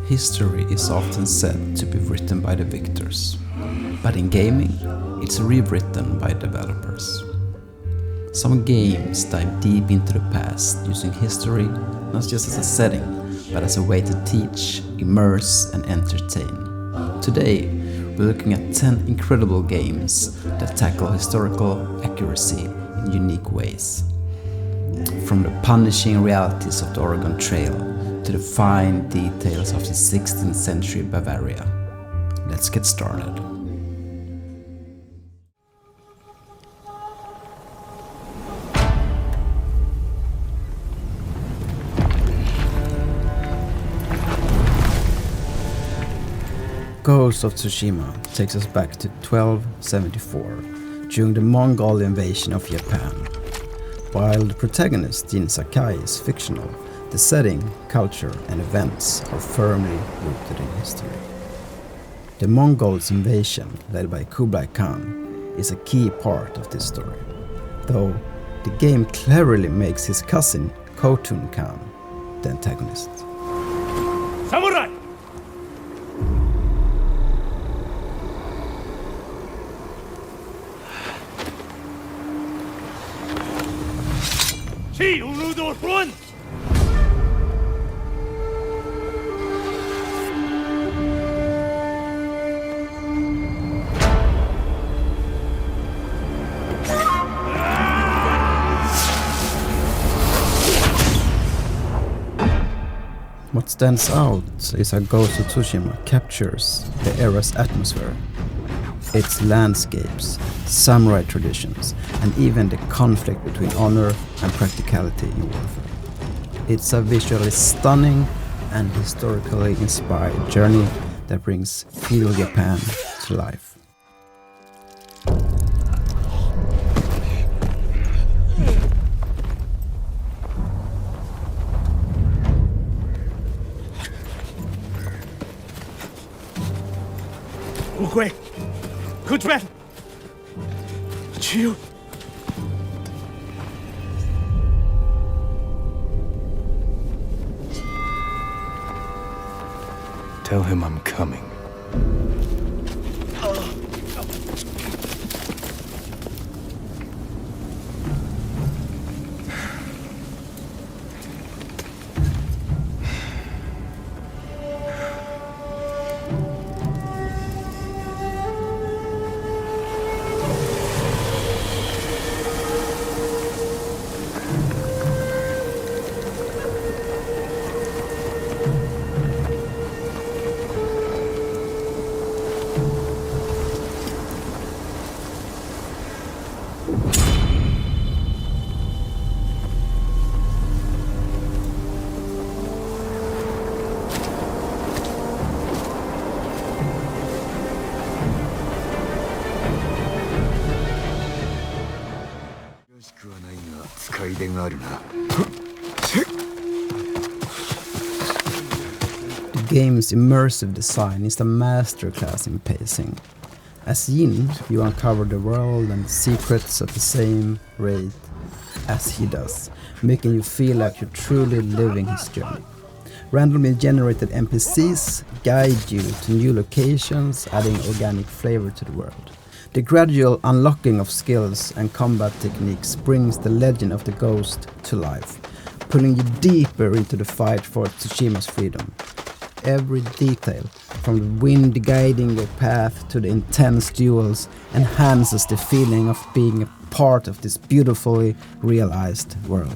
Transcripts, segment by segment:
History is often said to be written by the victors, but in gaming, it's rewritten by developers. Some games dive deep into the past using history not just as a setting, but as a way to teach, immerse, and entertain. Today, we're looking at 10 incredible games that tackle historical accuracy in unique ways. From the punishing realities of the Oregon Trail to the fine details of the 16th century Bavaria. Let's get started. Ghost of Tsushima takes us back to 1274, during the Mongol invasion of Japan. While the protagonist, Jin Sakai, is fictional, the setting, culture, and events are firmly rooted in history. The Mongols' invasion, led by Kublai Khan, is a key part of this story, though the game cleverly makes his cousin, Khotun Khan, the antagonist. Samurai! Run! What stands out is how Ghost of Tsushima captures the era's atmosphere, its landscapes, samurai traditions, and even the conflict between honor and practicality in warfare. It's a visually stunning and historically inspired journey that brings feudal Japan to life. Wu Kujuan! Chiu! Tell him I'm coming. The game's immersive design is a masterclass in pacing. As Yin, you uncover the world and secrets at the same rate as he does, making you feel like you're truly living his journey. Randomly generated NPCs guide you to new locations, adding organic flavor to the world. The gradual unlocking of skills and combat techniques brings the legend of the Ghost to life, pulling you deeper into the fight for Tsushima's freedom. Every detail, from the wind guiding your path to the intense duels, enhances the feeling of being a part of this beautifully realized world.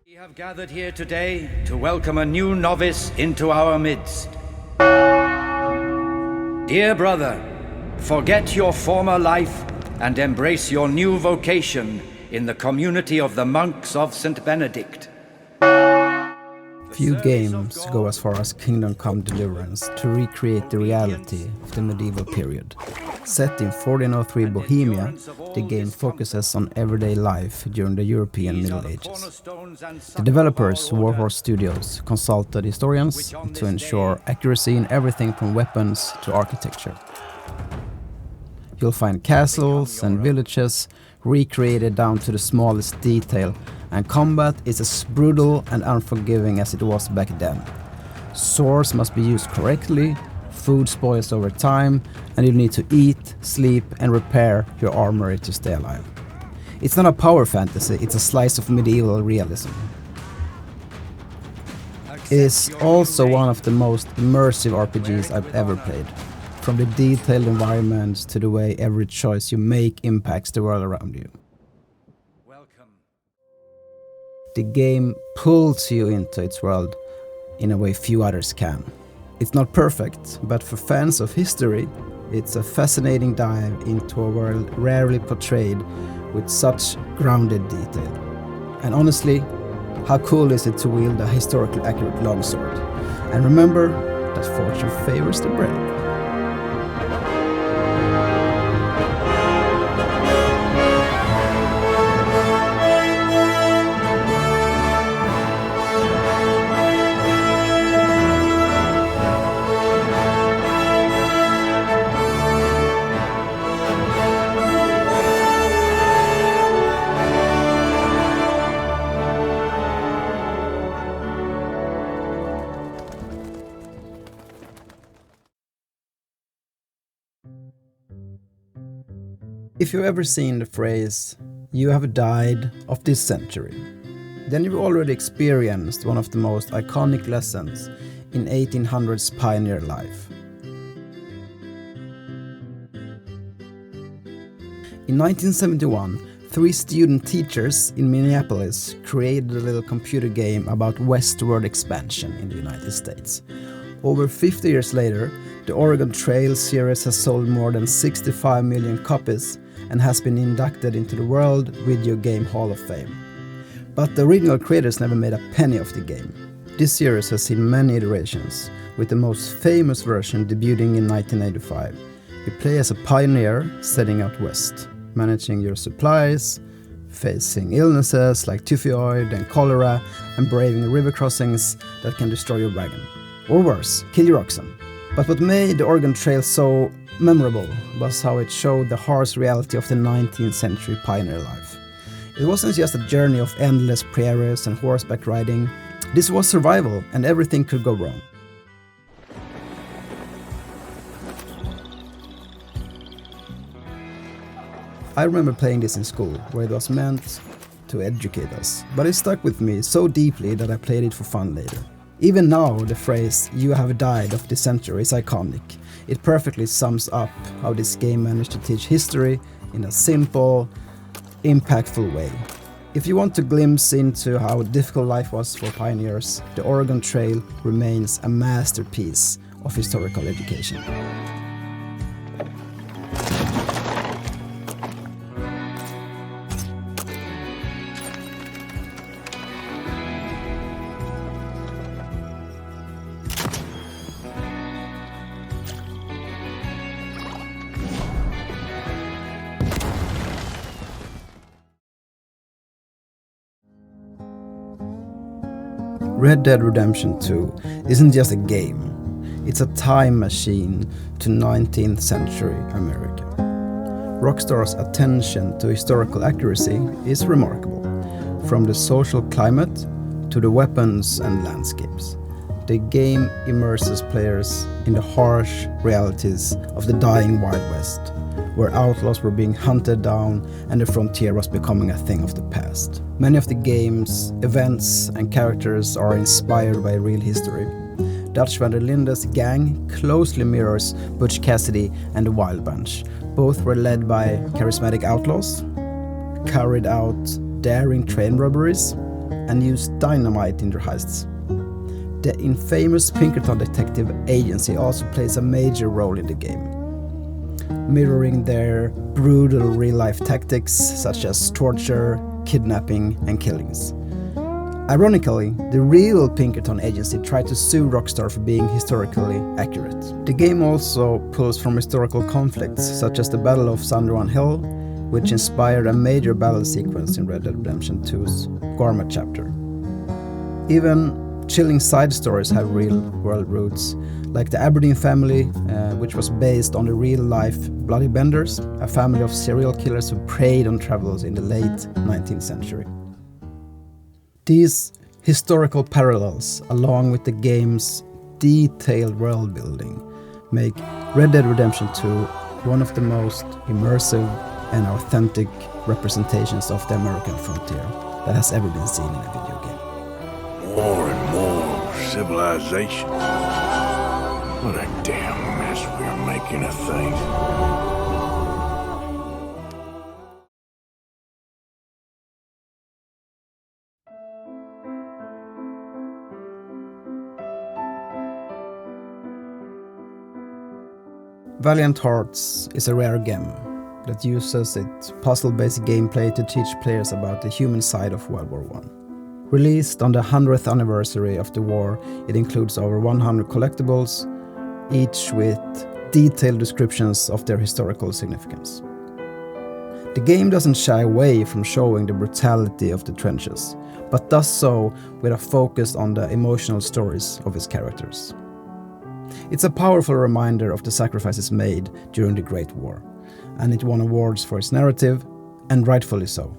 We have gathered here today to welcome a new novice into our midst. Dear brother, forget your former life and embrace your new vocation in the community of the monks of St. Benedict. Few games go as far as Kingdom Come Deliverance to recreate the reality of the medieval period. Set in 1403 Bohemia, the game focuses on everyday life during the European Middle Ages. The developers, Warhorse Studios, consulted historians to ensure accuracy in everything from weapons to architecture. You'll find castles and villages recreated down to the smallest detail, and combat is as brutal and unforgiving as it was back then. Swords must be used correctly, food spoils over time, and you need to eat, sleep and repair your armory to stay alive. It's not a power fantasy, it's a slice of medieval realism. It is also one of the most immersive RPGs I've ever played. From the detailed environments to the way every choice you make impacts the world around you. The game pulls you into its world in a way few others can. It's not perfect, but for fans of history, it's a fascinating dive into a world rarely portrayed with such grounded detail. And honestly, how cool is it to wield a historically accurate longsword? And remember that fortune favors the brave. If you've ever seen the phrase, "you have died of this century," then you've already experienced one of the most iconic lessons in 1800s pioneer life. In 1971, 3 student teachers in Minneapolis created a little computer game about westward expansion in the United States. Over 50 years later, the Oregon Trail series has sold more than 65 million copies and has been inducted into the World Video Game Hall of Fame. But the original creators never made a penny of the game. This series has seen many iterations, with the most famous version debuting in 1985. You play as a pioneer setting out west, managing your supplies, facing illnesses like typhoid and cholera, and braving river crossings that can destroy your wagon. Or worse, kill your oxen. But what made the Oregon Trail so memorable was how it showed the harsh reality of the 19th century pioneer life. It wasn't just a journey of endless prairies and horseback riding. This was survival, and everything could go wrong. I remember playing this in school, where it was meant to educate us, but it stuck with me so deeply that I played it for fun later. Even now, the phrase, "you have died of this century" is iconic. It perfectly sums up how this game managed to teach history in a simple, impactful way. If you want to glimpse into how difficult life was for pioneers, the Oregon Trail remains a masterpiece of historical education. Red Dead Redemption 2 isn't just a game, it's a time machine to 19th century America. Rockstar's attention to historical accuracy is remarkable, from the social climate to the weapons and landscapes. The game immerses players in the harsh realities of the dying Wild West, where outlaws were being hunted down and the frontier was becoming a thing of the past. Many of the game's events and characters are inspired by real history. Dutch van der Linde's gang closely mirrors Butch Cassidy and the Wild Bunch. Both were led by charismatic outlaws, carried out daring train robberies, and used dynamite in their heists. The infamous Pinkerton Detective Agency also plays a major role in the game, mirroring their brutal real-life tactics such as torture, kidnapping and killings. Ironically, the real Pinkerton agency tried to sue Rockstar for being historically accurate. The game also pulls from historical conflicts, such as the Battle of San Juan Hill, which inspired a major battle sequence in Red Dead Redemption 2's Garma chapter. Even chilling side stories have real-world roots, like the Aberdeen family, which was based on the real-life Bloody Benders, a family of serial killers who preyed on travelers in the late 19th century. These historical parallels, along with the game's detailed world building, make Red Dead Redemption 2 one of the most immersive and authentic representations of the American frontier that has ever been seen in a video game. More and more civilization. What a damn mess we're making of things. Valiant Hearts is a rare game that uses its puzzle-based gameplay to teach players about the human side of World War I. Released on the 100th anniversary of the war, it includes over 100 collectibles, each with detailed descriptions of their historical significance. The game doesn't shy away from showing the brutality of the trenches, but does so with a focus on the emotional stories of its characters. It's a powerful reminder of the sacrifices made during the Great War, and it won awards for its narrative, and rightfully so.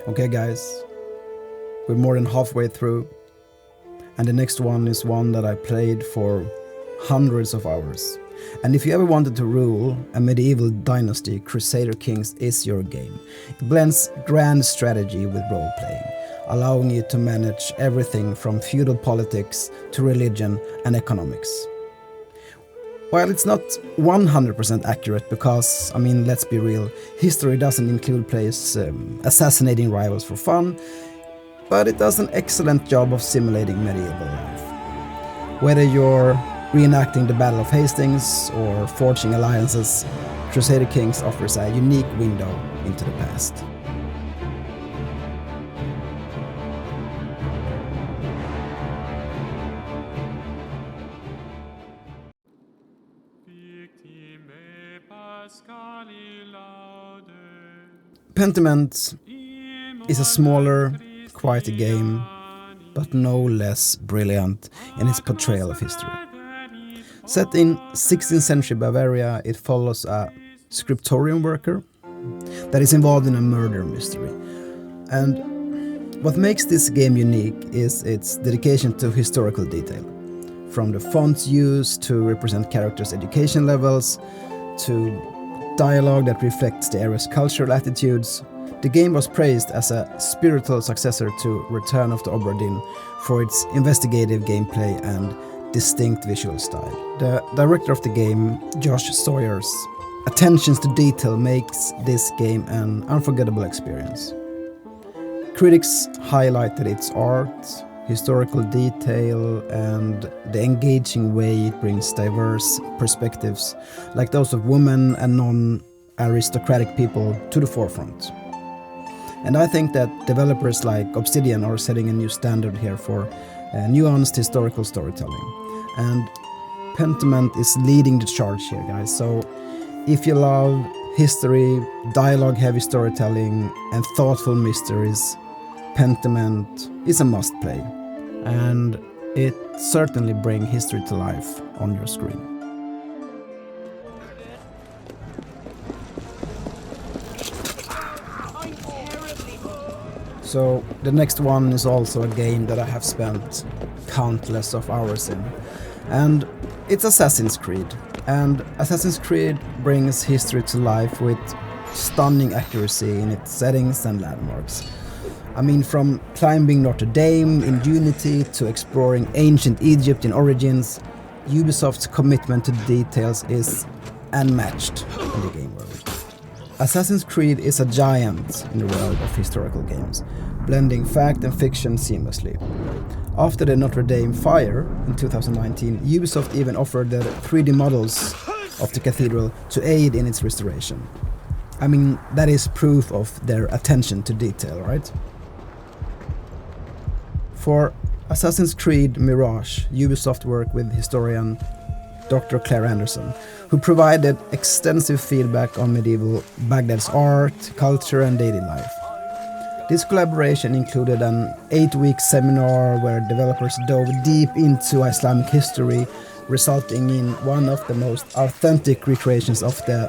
Okay guys, we're more than halfway through, and the next one is one that I played for hundreds of hours. And if you ever wanted to rule a medieval dynasty, Crusader Kings is your game. It blends grand strategy with role-playing, allowing you to manage everything from feudal politics to religion and economics. While it's not 100% accurate because, I mean, let's be real, history doesn't include players assassinating rivals for fun, but it does an excellent job of simulating medieval life. Whether you're reenacting the Battle of Hastings or forging alliances, Crusader Kings offers a unique window into the past. Pentiment is a smaller, quieter game, but no less brilliant in its portrayal of history. Set in 16th century Bavaria, it follows a scriptorium worker that is involved in a murder mystery. And what makes this game unique is its dedication to historical detail. From the fonts used to represent characters' education levels, to dialogue that reflects the era's cultural attitudes, the game was praised as a spiritual successor to Return of the Obra Dinn for its investigative gameplay and distinct visual style. The director of the game, Josh Sawyer's attentions to detail makes this game an unforgettable experience. Critics highlighted its art, historical detail, and the engaging way it brings diverse perspectives, like those of women and non-aristocratic people, to the forefront. And I think that developers like Obsidian are setting a new standard here for nuanced historical storytelling. And Pentiment is leading the charge here, guys. So if you love history, dialogue-heavy storytelling, and thoughtful mysteries, Pentiment is a must-play, and it certainly brings history to life on your screen. So the next one is also a game that I have spent countless of hours in. And it's Assassin's Creed. And Assassin's Creed brings history to life with stunning accuracy in its settings and landmarks. I mean, from climbing Notre Dame in Unity to exploring ancient Egypt in Origins, Ubisoft's commitment to details is unmatched in the game world. Assassin's Creed is a giant in the world of historical games, blending fact and fiction seamlessly. After the Notre Dame fire in 2019, Ubisoft even offered the 3D models of the cathedral to aid in its restoration. I mean, that is proof of their attention to detail, right? For Assassin's Creed Mirage, Ubisoft worked with historian Dr. Claire Anderson, who provided extensive feedback on medieval Baghdad's art, culture and daily life. This collaboration included an 8-week seminar where developers dove deep into Islamic history, resulting in one of the most authentic recreations of the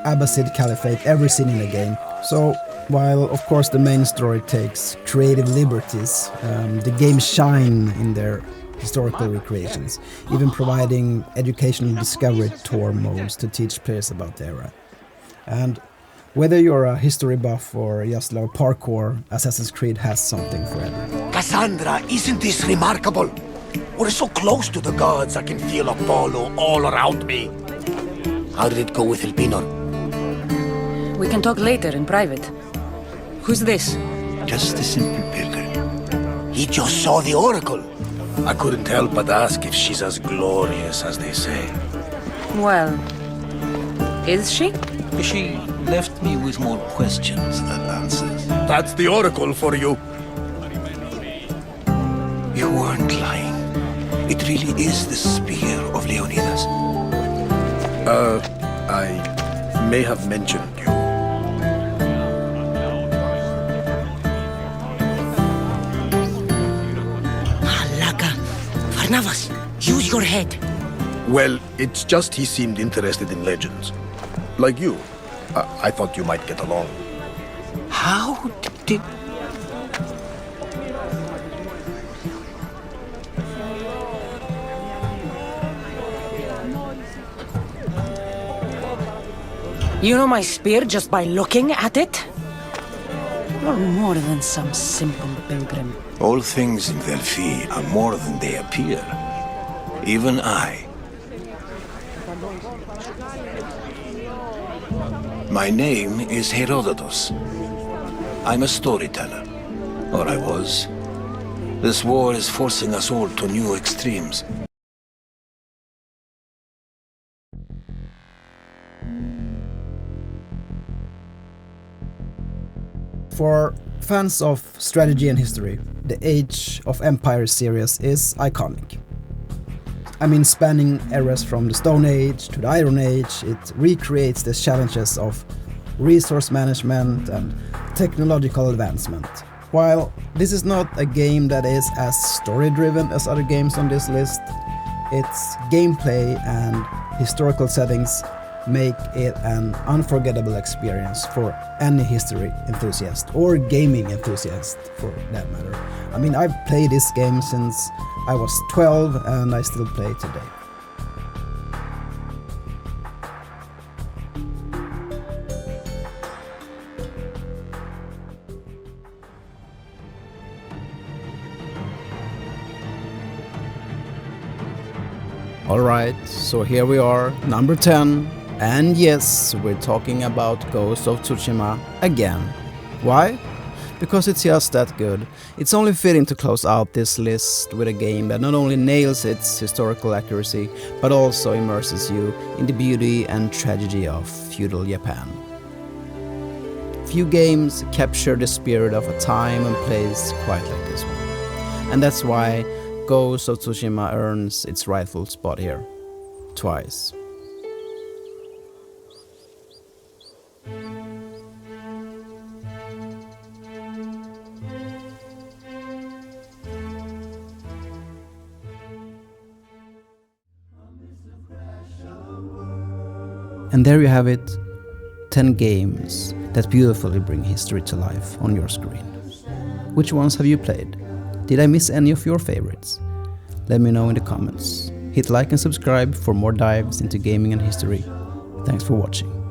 Abbasid Caliphate ever seen in a game. So, while of course the main story takes creative liberties, the games shine in their historical recreations, even providing educational discovery tour modes to teach players about the era. And whether you're a history buff or just love parkour, Assassin's Creed has something for everyone. Cassandra, isn't this remarkable? We're so close to the gods, I can feel Apollo all around me. How did it go with Elpinor? We can talk later in private. Who's this? Just a simple pilgrim. He just saw the oracle. I couldn't help but ask if she's as glorious as they say. Well, is she? She left me with more questions than answers. That's the oracle for you. You weren't lying. It really is the spear of Leonidas. I may have mentioned you. Barnabas, use your head. Well, it's just he seemed interested in legends. Like you. I thought you might get along. How did... You know my spear just by looking at it? You're more than some simple pilgrim. All things in Delphi are more than they appear. Even I. My name is Herodotus. I'm a storyteller. Or I was. This war is forcing us all to new extremes. For fans of strategy and history, the Age of Empires series is iconic. I mean, spanning eras from the Stone Age to the Iron Age, it recreates the challenges of resource management and technological advancement. While this is not a game that is as story-driven as other games on this list, its gameplay and historical settings make it an unforgettable experience for any history enthusiast or gaming enthusiast for that matter. I mean, I've played this game since I was 12 and I still play today. Alright, so here we are, number 10. And yes, we're talking about Ghost of Tsushima again. Why? Because it's just that good. It's only fitting to close out this list with a game that not only nails its historical accuracy, but also immerses you in the beauty and tragedy of feudal Japan. Few games capture the spirit of a time and place quite like this one. And that's why Ghost of Tsushima earns its rightful spot here. Twice. And there you have it, 10 games that beautifully bring history to life on your screen. Which ones have you played? Did I miss any of your favorites? Let me know in the comments. Hit like and subscribe for more dives into gaming and history. Thanks for watching.